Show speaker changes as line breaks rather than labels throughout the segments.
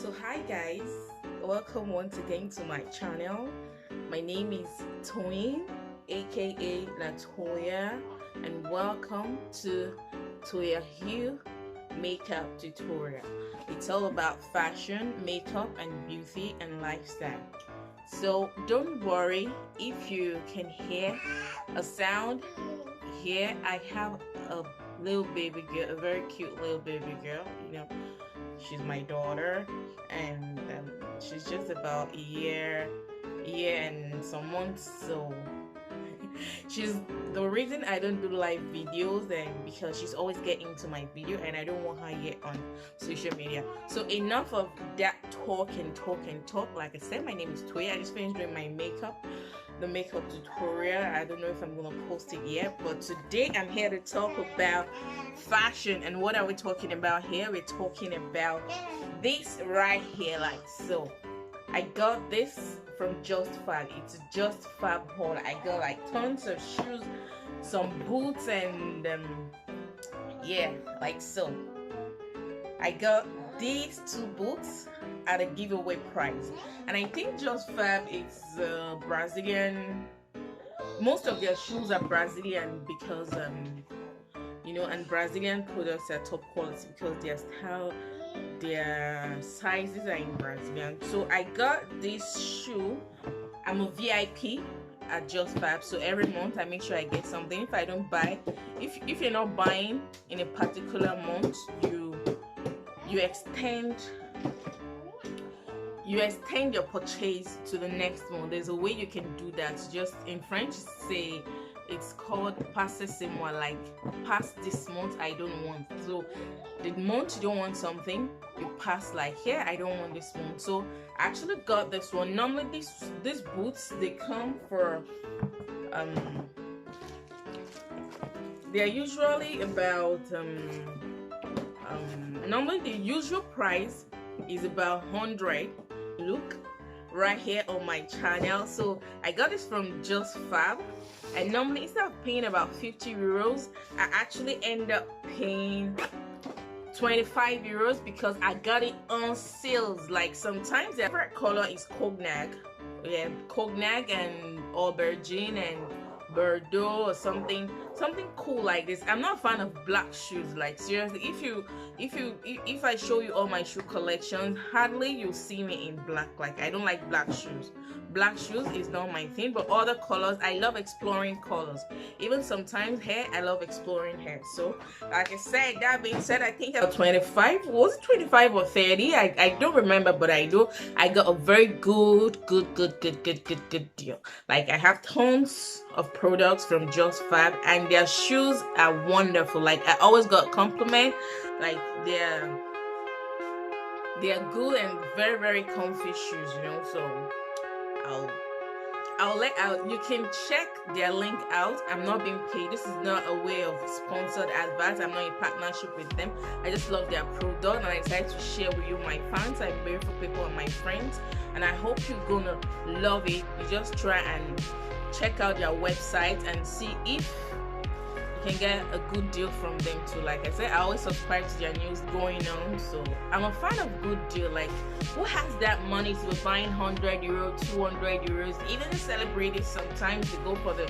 So hi guys, welcome once again to my channel. My name is Toyin, aka Latoya, and welcome to Toya Hue makeup tutorial. It's all about fashion, makeup and beauty and lifestyle. So don't worry if you can hear a sound. Here I have a little baby girl, a very cute little baby girl. She's my daughter, and she's just about a year and some months. So she's the reason I don't do live videos, and because she's always getting into my video and I don't want her yet on social media. So enough of that talk. Like I said, my name is Toya. I just finished doing my makeup, the makeup tutorial. I don't know if I'm gonna post it yet, but today I'm here to talk about fashion. And what are we talking about here? We're talking about this right here, like so. I got this from Just Fab. It's a Just Fab haul. I got like tons of shoes, some boots, and yeah, like so. I got these two boots at a giveaway price, and I think Just Fab is Brazilian. Most of their shoes are Brazilian because and Brazilian products are top quality because their style, their sizes are in Brazilian. So I got this shoe. I'm a VIP at Just Fab, so every month I make sure I get something. If I don't buy, if you're not buying in a particular month, you extend your purchase to the next month. There's a way you can do that. Just in French say it's called passer c'est moi, like past this month I don't want. So the month you don't want something, you pass like here I don't want this month. So I actually got this one. Normally these boots, they come for they're usually about normally the usual price is about 100. Look right here on my channel. So I got this from Just Fab, and normally instead of paying about 50 euros, I actually end up paying 25 euros because I got it on sales. Like sometimes the favorite color is cognac, cognac and aubergine and Bordeaux or something cool like this. I'm not a fan of black shoes. Like seriously, if I show you all my shoe collections, hardly you'll see me in black. Like I don't like black shoes. Black shoes is not my thing, but other colors, I love exploring colors. Even sometimes hair, I love exploring hair. So like I said, that being said, I think about 25, was it 25 or 30? I don't remember, but I got a very good deal. Like I have tons of products from Just Fab, and their shoes are wonderful. Like I always got compliment. Like they're good and very comfy shoes, so you can check their link out. I'm not being paid. This is not a way of sponsored advert. I'm not in partnership with them. I just love their product, and I decided to share with you, my fans and beautiful people and my friends. And I hope you're gonna love it. You just try and check out their website and see if you can get a good deal from them too. Like I said, I always subscribe to their news going on, so I'm a fan of good deal. Like who has that money to be buying 100 euros, 200 euros? Even the celebrities, sometimes they go for the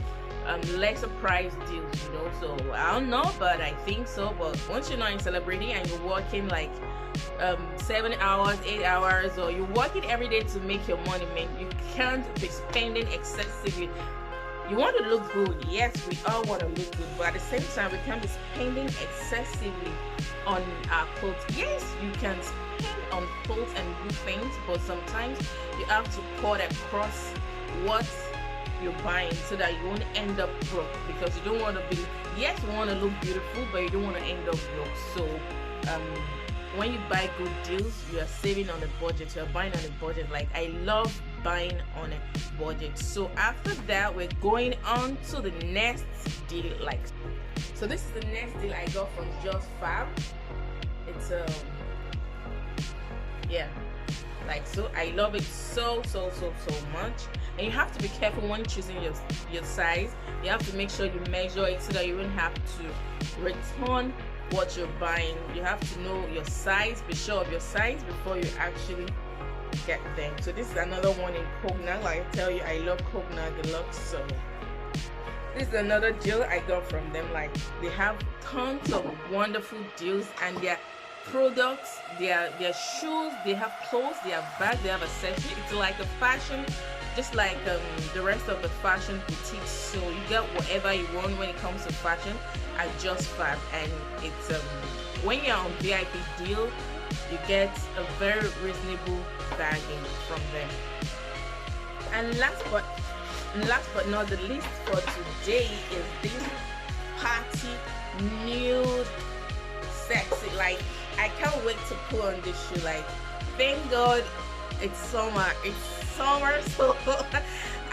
lesser price deals, so I don't know, but I think so. But once you're not in celebrity and you're working like 7 hours, 8 hours, or you're working every day to make your money, man, you can't be spending excessively. You want to look good, yes, we all want to look good, but at the same time we can't be spending excessively on our clothes. Yes, you can spend on clothes and good things, but sometimes you have to cut across what you're buying so that you won't end up broke, because you don't want to be, yes, you want to look beautiful, but you don't want to end up broke. So when you buy good deals, you are saving on a budget, you're buying on a budget. Like I love buying on a budget. So after that, we're going on to the next deal. Like so this is the next deal I got from Just Fab. It's like so I love it so much. And you have to be careful when choosing your size. You have to make sure you measure it so that you won't have to return what you're buying. You have to know your size, be sure of your size before you actually get them. So this is another one in Cognac. Like I tell you, I love Cognac Deluxe. So this is another deal I got from them. Like they have tons of wonderful deals, and their products, their shoes, they have clothes, they have bags, they have accessories. It's like a fashion, just like the rest of the fashion boutiques. So you get whatever you want when it comes to fashion at Just Fab, and it's when you're on VIP deal, you get a very reasonable bargain from them. And last but not the least for today is this party nude sexy. Like I can't wait to put on this shoe. Like thank God it's summer. So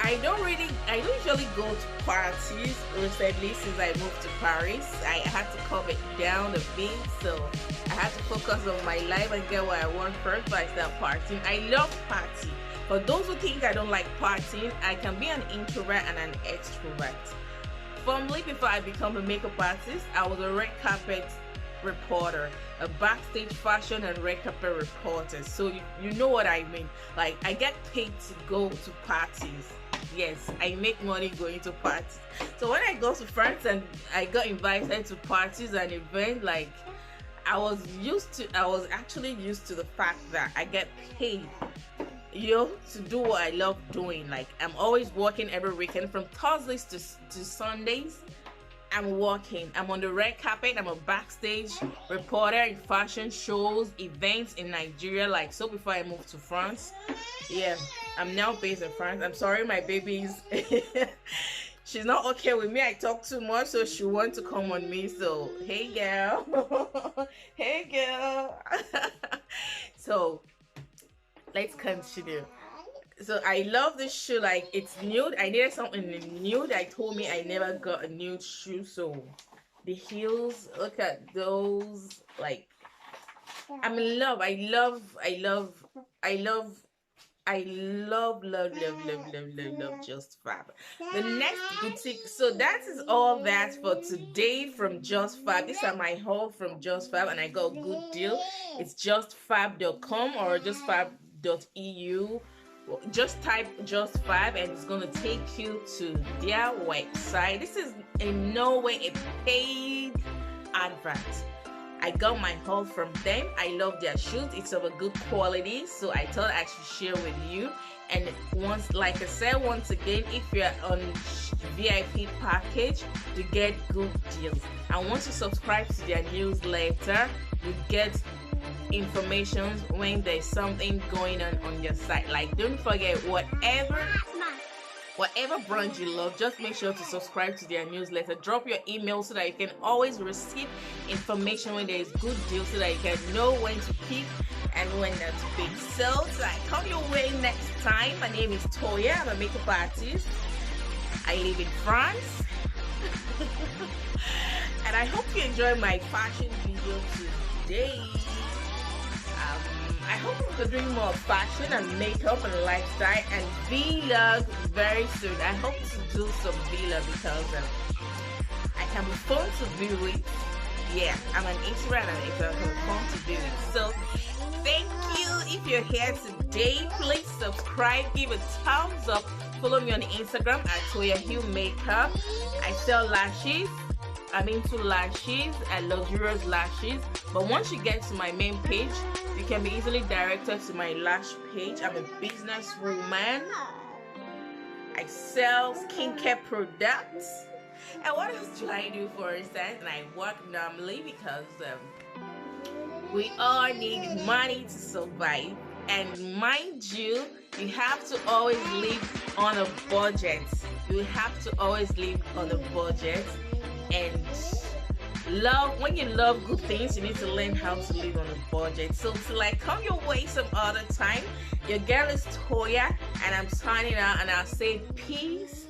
I don't usually go to parties recently since I moved to Paris. I had to calm it down a bit, so I had to focus on my life and get what I want first. But I start partying. I love party. For those who think I don't like partying, I can be an introvert and an extrovert. Formerly, before I become a makeup artist, I was a red carpet reporter, a backstage fashion and red carpet reporter. So you know what I mean. Like I get paid to go to parties. Yes, I make money going to parties. So when I go to France and I got invited to parties and events, like I was actually used to the fact that I get paid, to do what I love doing. Like I'm always working every weekend from Thursdays to Sundays. I'm working. I'm on the red carpet. I'm a backstage reporter in fashion shows, events in Nigeria. Like so before I moved to France. Yeah, I'm now based in France. I'm sorry, my baby's she's not okay with me. I talk too much, so she wants to come on me. So hey girl. Hey girl. So let's continue. So I love this shoe. Like it's nude. I needed something nude. I told me I never got a nude shoe. So the heels, look at those. Like I'm in love. I love Just Fab. The next boutique. So that is all that for today from Just Fab. These are my haul from Just Fab, and I got a good deal. It's justfab.com or justfab.eu. Just type Just Fab and it's gonna take you to their website. This is in no way a paid advert. I got my haul from them. I love their shoes. It's of a good quality, so I thought I should share with you. And like I said, once again, if you're on VIP package, you get good deals. And once you subscribe to their newsletter, you get information when there's something going on your site. Like don't forget, whatever brand you love, just make sure to subscribe to their newsletter. Drop your email so that you can always receive information when there is good deals, so that you can know when to pick and when not to pick. So I come your way next time. My name is Toya. I'm a makeup artist. I live in France. And I hope you enjoyed my fashion video today. I hope we're doing more fashion and makeup and lifestyle and vlog very soon. I hope to do some vlog because I can be fun to be with. Yeah, I'm an introvert and it's fun to be with. So thank you. If you're here today, please subscribe, give a thumbs up, follow me on Instagram at Toya Hugh Makeup. I sell lashes. I'm into lashes and luxurious lashes. But once you get to my main page, you can be easily directed to my lash page. I'm a businesswoman. I sell skincare products. And what else do I do, for instance? And I work normally because we all need money to survive. And mind you, you have to always live on a budget. You have to always live on a budget. And when you love good things, you need to learn how to live on a budget. So till I come your way some other time, your girl is Toya, and I'm signing out, and I'll say peace